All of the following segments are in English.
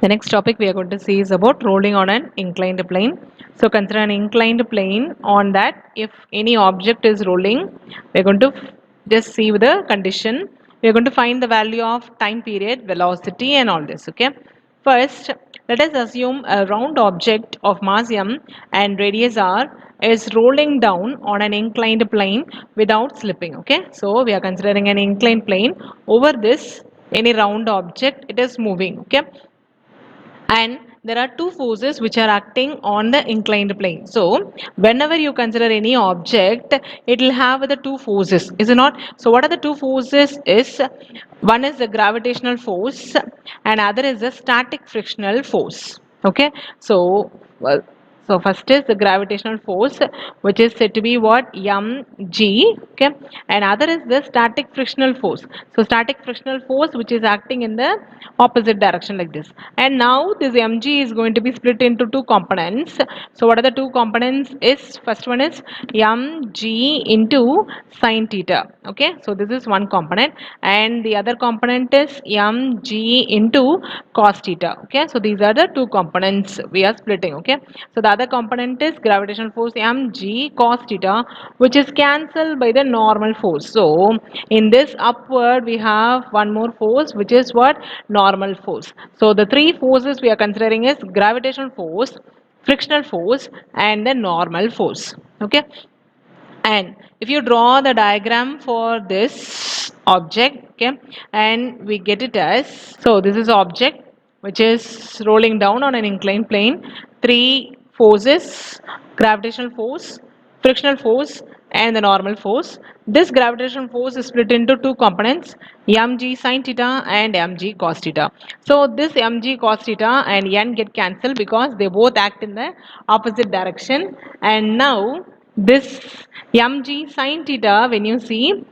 The next topic we are going to see is about rolling on an inclined plane. So consider an inclined plane. On that, if any object is rolling, we are going to just see the condition. We are going to find the value of time period, velocity and all this. Okay. First, let us assume a round object of mass m and radius r is rolling down on an inclined plane without slipping. Okay. So we are considering an inclined plane. Over this, any round object, it is moving. Okay, and there are two forces which are acting on the inclined plane. So whenever you consider any object, it will have the two forces, is it not? So what are the two forces is, one is the gravitational force and other is the static frictional force. Okay, so well, so first is the gravitational force, which is said to be what, mg. Okay, and other is the static frictional force. So static frictional force which is acting in the opposite direction like this. And now this mg is going to be split into two components. So what are the two components is, first one is mg into sine theta. Okay, so this is one component and the other component is mg into cos theta. Okay, so these are the two components we are splitting. Okay, so the other component is gravitational force mg cos theta, which is cancelled by the normal force. So in this upward we have one more force, which is what, normal force. So the three forces we are considering is gravitational force, frictional force and the normal force. Okay, and if you draw the diagram for this object, okay, and we get it as, so this is object which is rolling down on an inclined plane, three forces, gravitational force, frictional force and the normal force. This gravitational force is split into two components, mg sine theta and mg cos theta. So this mg cos theta and n get cancelled because they both act in the opposite direction. And now this mg sine theta, when you see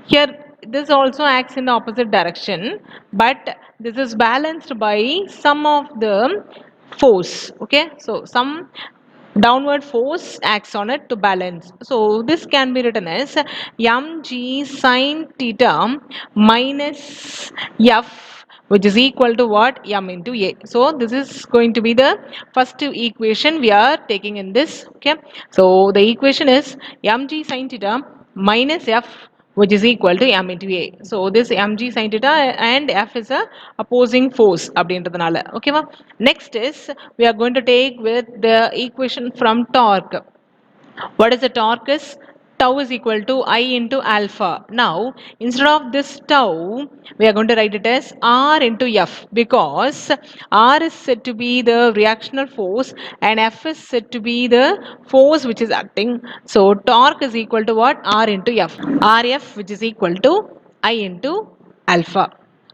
here, this also acts in the opposite direction, but this is balanced by some of the force. Okay, so some downward force acts on it to balance. So this can be written as mg sine theta minus f, which is equal to what, m into a. So this is going to be the first equation we are taking in this. Okay, so the equation is mg sine theta minus f, which is equal to m into a. So this mg sine theta and f is a opposing force அப்படின்றதுனால. Okay va. Next is we are going to take with the equation from torque. What is the torque is, tau is equal to I into alpha. Now instead of this tau, we are going to write it as R into F, because R is said to be the reactional force and F is said to be the force which is acting. So torque is equal to what, R into F, RF, which is equal to I into alpha.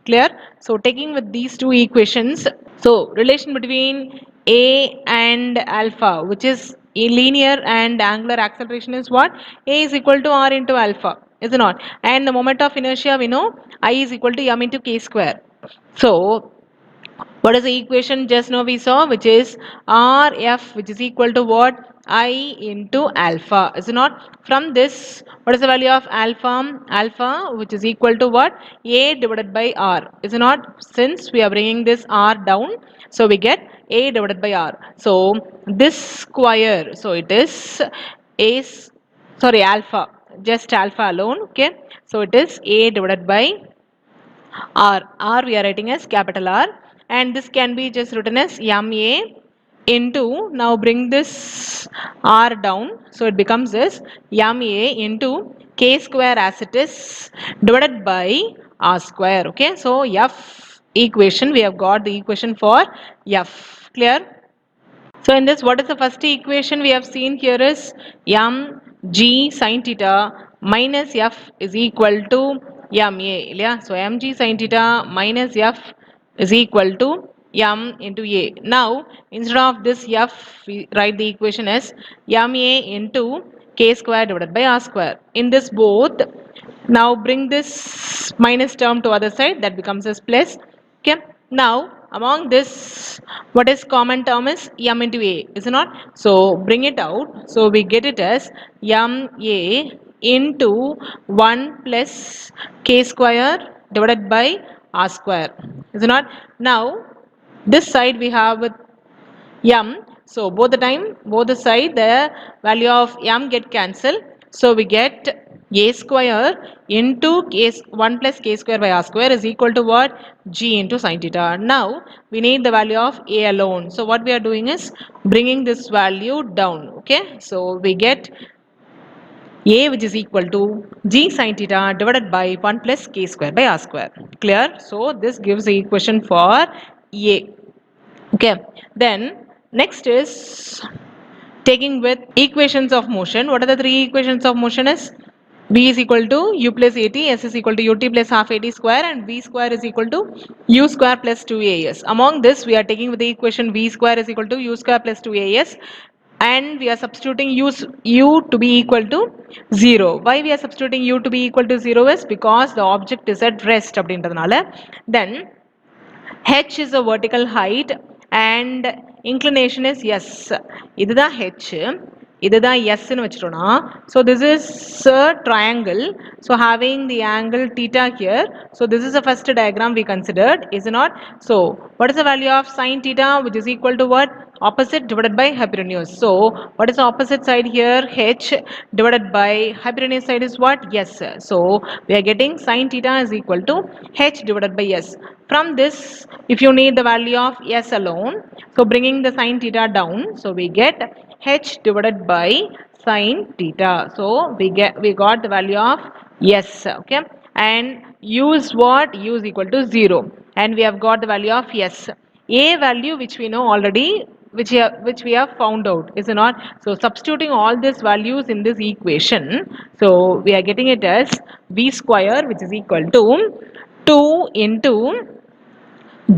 Clear? So taking with these two equations, so relation between A and alpha, which is a linear and angular acceleration, is what? A is equal to R into alpha, is it not? And the moment of inertia, we know I is equal to m into k square. So what is the equation just now we saw, which is RF, which is equal to what, I into alpha, is it not? From this, what is the value of alpha? Alpha, which is equal to what, A divided by R, is it not? Since we are bringing this R down, so we get A divided by R. So this square, so it is A, sorry, alpha, just alpha alone. Okay, so it is A divided by R. R we are writing as capital R, and this can be just written as MA into, now bring this R down, so it becomes this MA into K square as it is divided by R square. Okay, so F equation, we have got the equation for F. Clear? So in this, what is the first equation we have seen here is mg sine theta minus f is equal to ma. Yeah? So mg sine theta minus f is equal to m into a. Now instead of this f, we write the equation as ma into k square divided by r square. In this both, now bring this minus term to other side, that becomes as plus. Okay. Now among this, what is common term is m into a, is it not? So bring it out. So we get it as m a into 1 plus k square divided by r square, is it not? Now This side we have with m. So both the side the value of m get cancelled. So we get a square into 1 plus k square by r square is equal to what? G into sin theta. Now we need the value of a alone. So what we are doing is bringing this value down. Okay. So we get a, which is equal to g sin theta divided by 1 plus k square by r square. Clear? So this gives the equation for a. Okay. Then next is taking with equations of motion. What are the three equations of motion is? V is equal to u plus at, s is equal to ut plus half at square, and v square is equal to u square plus 2as. Among this, we are taking with the equation v square is equal to u square plus 2as, and we are substituting u to be equal to 0. Why we are substituting u to be equal to 0 is because the object is at rest. Then h is a vertical height and inclination is s. இதுதான் h, இதுதான் s ன்னு வச்சிட்டோம்னா, so this is a triangle, so having the angle theta here, so this is the first diagram we considered, is it not? So what is the value of sin theta, which is equal to what? Opposite divided by hypotenuse. So what is the opposite side here? H divided by hypotenuse side is what? Yes. So we are getting sin theta is equal to h divided by s. From this, if you need the value of s alone, so bringing the sin theta down, so we get h divided by sin theta. So we got the value of s. Okay, and u is what? U is equal to 0, and we have got the value of s. A value which we know already, which we have found out, is it not? So substituting all these values in this equation, so we are getting it as v square, which is equal to 2 into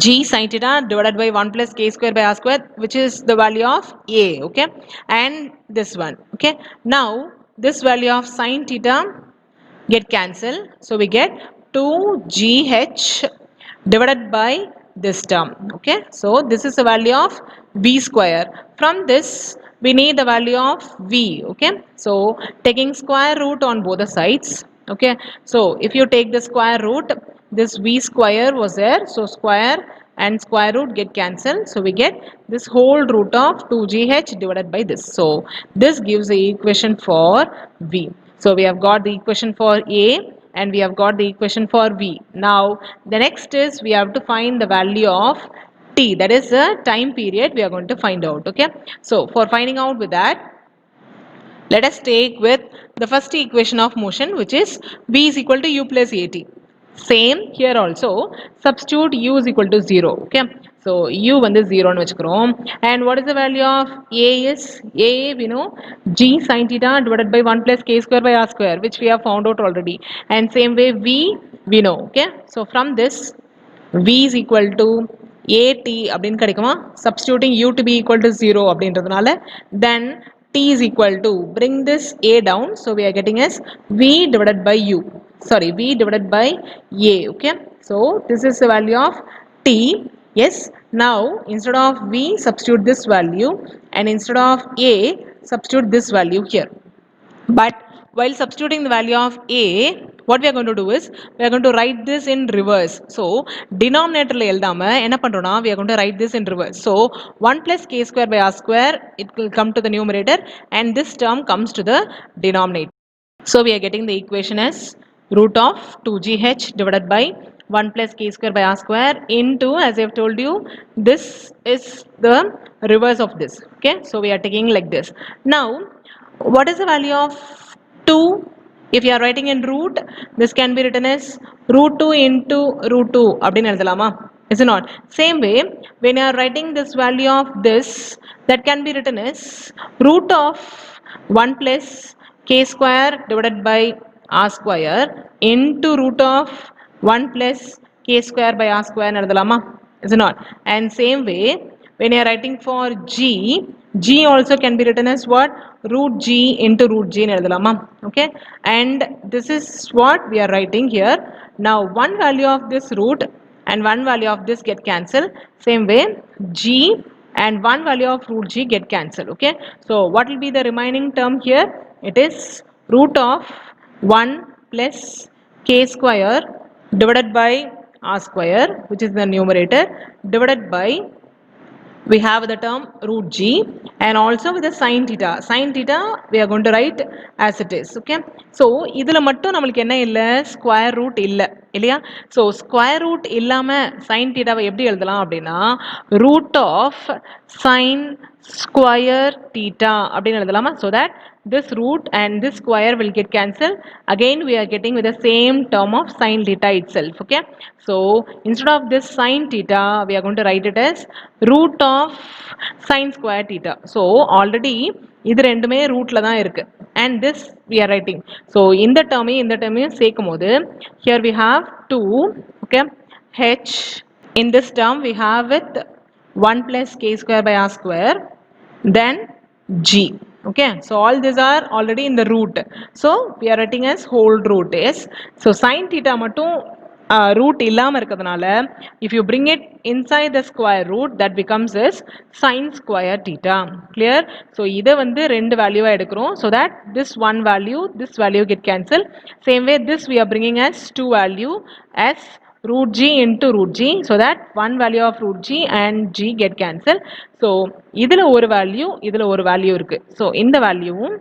g sin theta divided by 1 plus k square by r square, which is the value of a. Okay, and this one. Okay, now this value of sin theta get cancelled, so we get 2gh divided by this term. Okay, so this is the value of v square. From this we need the value of v. Okay, so taking square root on both the sides. Okay, so if you take the square root, this v square was there, so square and square root get cancelled, so we get this whole root of 2gh divided by this. So this gives the equation for v. So we have got the equation for a and we have got the equation for v. Now the next is we have to find the value of t, that is the time period we are going to find out. Okay, so for finding out with that, let us take with the first equation of motion, which is v is equal to u plus at. Same here also, substitute u is equal to 0. Okay, so u வந்து 0 ன்னு வச்சுக்கிறோம். And what is the value of a is, a we know g sin theta divided by 1 plus k square by r square, which we have found out already. And same way v we know. Okay, so from this v is equal to at அப்படின்னு கிடைக்குமா, substituting u to be equal to 0 அப்படின்றதுனால, then t is equal to, bring this a down, so we are getting as v divided by u, sorry, v divided by a. Okay, so this is the value of t. Yes, now instead of v substitute this value, and instead of a substitute this value here. But while substituting the value of a, what we are going to do is we are going to write this in reverse. So denominator la eldama enna pandrona, we are going to write this in reverse. So 1 plus k square by r square, it will come to the numerator and this term comes to the denominator. So we are getting the equation as root of 2gh divided by 1 plus k square by r square into, as I have told you, this is the reverse of this. Okay, so we are taking like this. Now what is the value of 2? If you are writing in root, this can be written as root 2 into root 2 அப்படின்னு எழுதலாமா? Is it not? Same way, when you are writing this value of this, that can be written as root of 1 plus k square divided by r square into root of 1 plus k square by r square எழுதலாமா? Is it not? And same way, when you are writing for g also can be written as what? Root g into root g ன்னு எழுதலாமா? Okay, and this is what we are writing here. Now one value of this root and one value of this get cancelled. Same way, g and one value of root g get cancelled. Okay, so what will be the remaining term here? It is root of 1 plus k square divided by r square, which is the numerator, divided by we have the term root g, and also with the sin theta. Sin theta we are going to write as it is. Okay, so இதுல மட்டும் நம்மளுக்கு என்ன இல்ல, square root இல்ல இல்லையா. So square root இல்லாம sin theta எப்படி எழுதலாம் அப்படின்னா root of sin square theta அப்படின்னு எழுதலாமா. So that this root and this square will get cancelled. Again we are getting with the same term of sin theta itself. Okay, so instead of this sin theta we are going to write it as root of sin square theta. So already இது ரெண்டுமே ரூட்ல தான் இருக்கு, and this we are writing. So இந்த டேர்மையும் சேர்க்கும் போது here we have 2. Okay, h in this term we have with 1 plus k square by r square, then g. Okay, so all these are already in the root, so we are writing as whole root. Yes, so sin theta மட்டும் root இல்லாம இருக்கிறதுனால if you bring it inside the square root that becomes as sin square theta. Clear? So இதை வந்து ரெண்டு வேல்யூவா எடுக்கிறோம், so that this one value, this value get cancelled. Same way this we are bringing as 2 value as root g into root g, so that one value of root g and g get cancelled. So இதுல ஒரு value இதுல ஒரு value இருக்கு, so இந்த வேல்யூவும்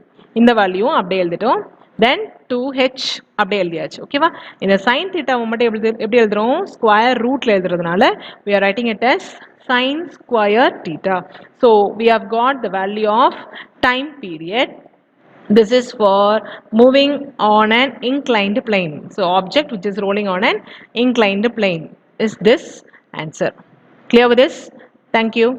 அப்படியே எழுதிட்டோம், then 2h அப்படியே எழுதியாச்சு. ஓகேவா, இந்த sin theta மட்டும் எப்படி எழுதுறோம், ஸ்கொயர் ரூட்ல எழுதுறதுனால we are writing it as sin square theta. So we have got the value of time period. This is for moving on an inclined plane. So object which is rolling on an inclined plane is this answer. Clear with this? Thank you.